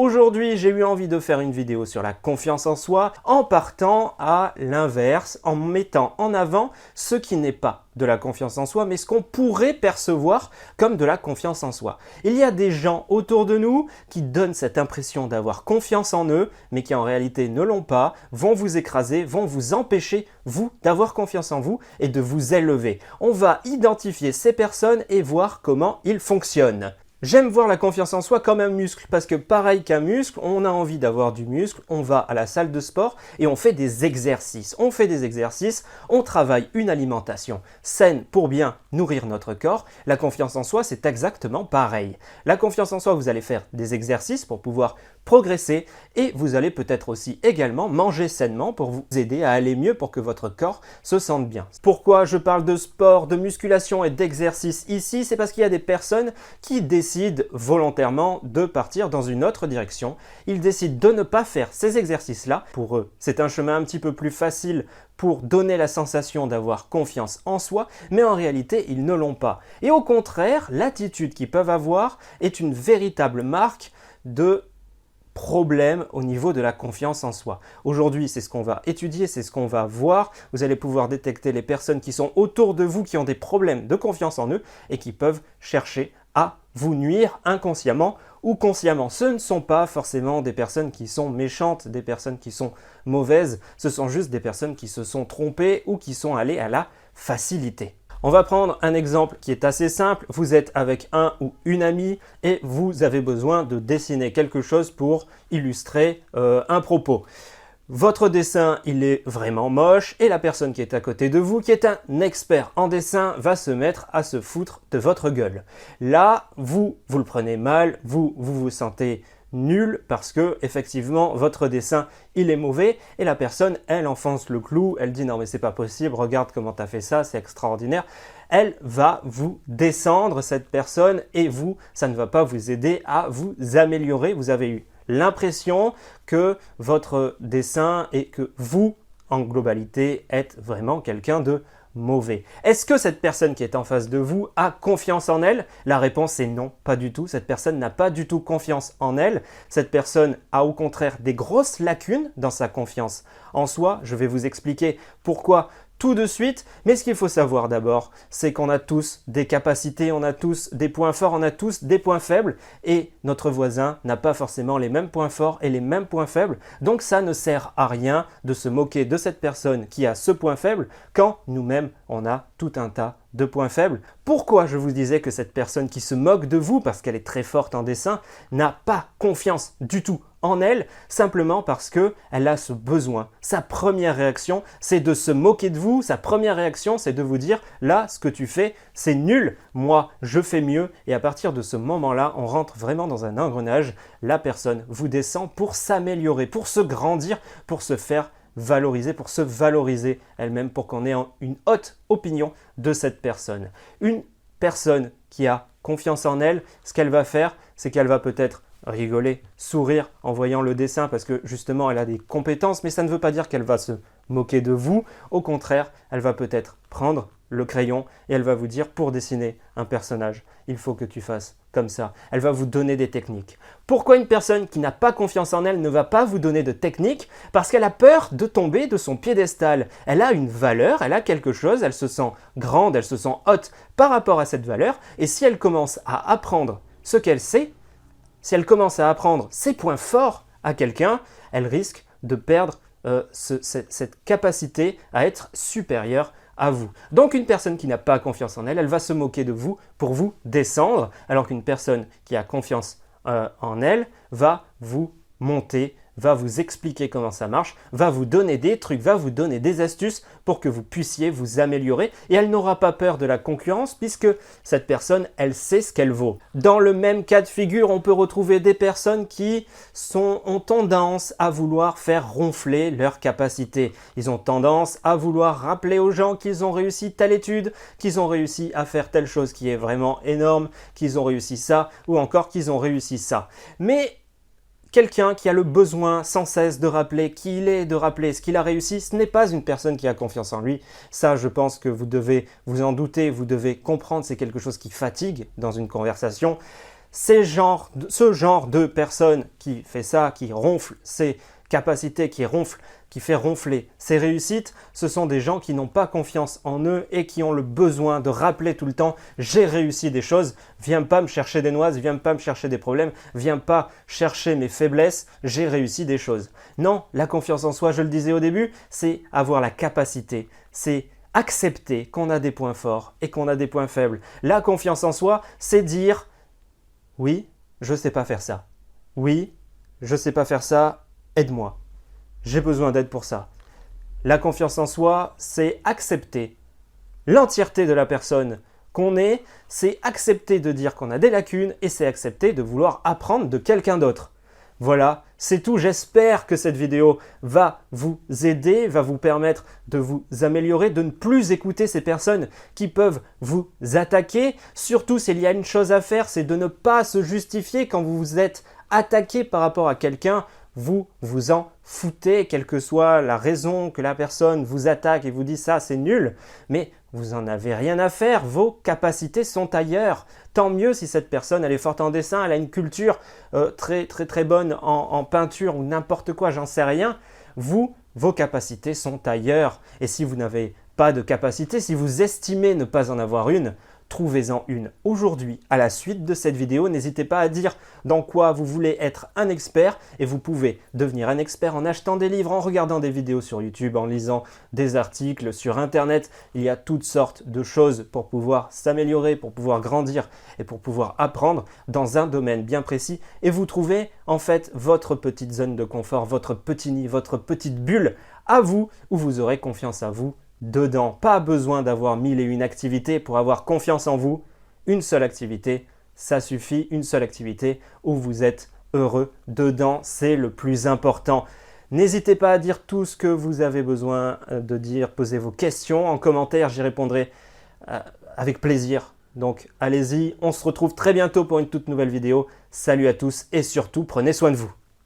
Aujourd'hui, j'ai eu envie de faire une vidéo sur la confiance en soi en partant à l'inverse, en mettant en avant ce qui n'est pas de la confiance en soi, mais ce qu'on pourrait percevoir comme de la confiance en soi. Il y a des gens autour de nous qui donnent cette impression d'avoir confiance en eux, mais qui en réalité ne l'ont pas, vont vous écraser, vont vous empêcher, vous, d'avoir confiance en vous et de vous élever. On va identifier ces personnes et voir comment ils fonctionnent. J'aime voir la confiance en soi comme un muscle parce que pareil qu'un muscle, on a envie d'avoir du muscle, on va à la salle de sport et on fait des exercices. On travaille une alimentation saine pour bien nourrir notre corps. La confiance en soi, c'est exactement pareil. La confiance en soi, vous allez faire des exercices pour pouvoir progresser et vous allez peut-être aussi également manger sainement pour vous aider à aller mieux pour que votre corps se sente bien. Pourquoi je parle de sport, de musculation et d'exercice ici? C'est parce qu'il y a des personnes qui décident volontairement de partir dans une autre direction. Ils décident de ne pas faire ces exercices-là. Pour eux, c'est un chemin un petit peu plus facile pour donner la sensation d'avoir confiance en soi, mais en réalité, ils ne l'ont pas. Et au contraire, l'attitude qu'ils peuvent avoir est une véritable marque de problème au niveau de la confiance en soi. Aujourd'hui, c'est ce qu'on va étudier, c'est ce qu'on va voir. Vous allez pouvoir détecter les personnes qui sont autour de vous, qui ont des problèmes de confiance en eux et qui peuvent chercher à vous nuire inconsciemment ou consciemment. Ce ne sont pas forcément des personnes qui sont méchantes, des personnes qui sont mauvaises, ce sont juste des personnes qui se sont trompées ou qui sont allées à la facilité. On va prendre un exemple qui est assez simple. Vous êtes avec un ou une amie et vous avez besoin de dessiner quelque chose pour illustrer un propos. Votre dessin, il est vraiment moche et la personne qui est à côté de vous, qui est un expert en dessin, va se mettre à se foutre de votre gueule. Là, vous le prenez mal, vous sentez nul parce que effectivement votre dessin il est mauvais et la personne elle enfonce le clou, elle dit non mais c'est pas possible, regarde comment tu as fait ça, c'est extraordinaire. Elle va vous descendre cette personne et vous, ça ne va pas vous aider à vous améliorer. Vous avez eu l'impression que votre dessin et que vous en globalité êtes vraiment quelqu'un de mauvais. Est-ce que cette personne qui est en face de vous a confiance en elle? La réponse est non, pas du tout. Cette personne n'a pas du tout confiance en elle. Cette personne a au contraire des grosses lacunes dans sa confiance en soi. Je vais vous expliquer pourquoi tout de suite, mais ce qu'il faut savoir d'abord, c'est qu'on a tous des capacités, on a tous des points forts, on a tous des points faibles et notre voisin n'a pas forcément les mêmes points forts et les mêmes points faibles. Donc ça ne sert à rien de se moquer de cette personne qui a ce point faible quand nous-mêmes on a tout un tas de points faibles. Pourquoi je vous disais que cette personne qui se moque de vous parce qu'elle est très forte en dessin n'a pas confiance du tout en elle, simplement parce qu'elle a ce besoin. Sa première réaction, c'est de se moquer de vous. Sa première réaction, c'est de vous dire « là, ce que tu fais, c'est nul. Moi, je fais mieux. » Et à partir de ce moment-là, on rentre vraiment dans un engrenage. La personne vous descend pour s'améliorer, pour se grandir, pour se faire valoriser, pour se valoriser elle-même, pour qu'on ait une haute opinion de cette personne. Une personne qui a confiance en elle, ce qu'elle va faire, c'est qu'elle va peut-être rigoler, sourire en voyant le dessin parce que justement elle a des compétences, mais ça ne veut pas dire qu'elle va se moquer de vous. Au contraire, elle va peut-être prendre le crayon et elle va vous dire pour dessiner un personnage, il faut que tu fasses comme ça. Elle va vous donner des techniques. Pourquoi une personne qui n'a pas confiance en elle ne va pas vous donner de techniques? Parce qu'elle a peur de tomber de son piédestal. Elle a une valeur, elle a quelque chose, elle se sent grande, elle se sent haute par rapport à cette valeur et si elle commence à apprendre ce qu'elle sait, si elle commence à apprendre ses points forts à quelqu'un, elle risque de perdre cette capacité à être supérieure à vous. Donc une personne qui n'a pas confiance en elle, elle va se moquer de vous pour vous descendre, alors qu'une personne qui a confiance en elle va vous monter, va vous expliquer comment ça marche, va vous donner des trucs, va vous donner des astuces pour que vous puissiez vous améliorer et elle n'aura pas peur de la concurrence puisque cette personne, elle sait ce qu'elle vaut. Dans le même cas de figure, on peut retrouver des personnes qui ont tendance à vouloir faire ronfler leurs capacités. Ils ont tendance à vouloir rappeler aux gens qu'ils ont réussi telle étude, qu'ils ont réussi à faire telle chose qui est vraiment énorme, qu'ils ont réussi ça ou encore qu'ils ont réussi ça. Mais quelqu'un qui a le besoin sans cesse de rappeler qui il est, de rappeler ce qu'il a réussi, ce n'est pas une personne qui a confiance en lui. Ça, je pense que vous devez vous en douter, vous devez comprendre, c'est quelque chose qui fatigue dans une conversation. ce genre de personne qui fait ça, qui ronfle ses capacités, qui fait ronfler ses réussites, ce sont des gens qui n'ont pas confiance en eux et qui ont le besoin de rappeler tout le temps « j'ai réussi des choses, viens pas me chercher des noises, viens pas me chercher des problèmes, viens pas chercher mes faiblesses, j'ai réussi des choses ». Non, la confiance en soi, je le disais au début, c'est avoir la capacité, c'est accepter qu'on a des points forts et qu'on a des points faibles. La confiance en soi, c'est dire « oui, je sais pas faire ça. Oui, je sais pas faire ça, aide-moi. J'ai besoin d'aide pour ça. » La confiance en soi, c'est accepter l'entièreté de la personne qu'on est, c'est accepter de dire qu'on a des lacunes et c'est accepter de vouloir apprendre de quelqu'un d'autre. Voilà, c'est tout. J'espère que cette vidéo va vous aider, va vous permettre de vous améliorer, de ne plus écouter ces personnes qui peuvent vous attaquer. Surtout s'il y a une chose à faire, c'est de ne pas se justifier quand vous vous êtes attaqué par rapport à quelqu'un. Vous vous en foutez, quelle que soit la raison que la personne vous attaque et vous dit ça c'est nul, mais vous n'en avez rien à faire, vos capacités sont ailleurs. Tant mieux si cette personne elle est forte en dessin, elle a une culture très bonne en peinture ou n'importe quoi, j'en sais rien. Vos capacités sont ailleurs. Et si vous n'avez pas de capacité, si vous estimez ne pas en avoir une, trouvez-en une aujourd'hui. À la suite de cette vidéo, n'hésitez pas à dire dans quoi vous voulez être un expert et vous pouvez devenir un expert en achetant des livres, en regardant des vidéos sur YouTube, en lisant des articles sur Internet. Il y a toutes sortes de choses pour pouvoir s'améliorer, pour pouvoir grandir et pour pouvoir apprendre dans un domaine bien précis. Et vous trouvez en fait votre petite zone de confort, votre petit nid, votre petite bulle à vous où vous aurez confiance à vous dedans. Pas besoin d'avoir 1001 activités pour avoir confiance en vous. Une seule activité, ça suffit. Une seule activité où vous êtes heureux dedans, c'est le plus important. N'hésitez pas à dire tout ce que vous avez besoin de dire. Posez vos questions en commentaire, j'y répondrai avec plaisir. Donc allez-y, on se retrouve très bientôt pour une toute nouvelle vidéo. Salut à tous et surtout, prenez soin de vous.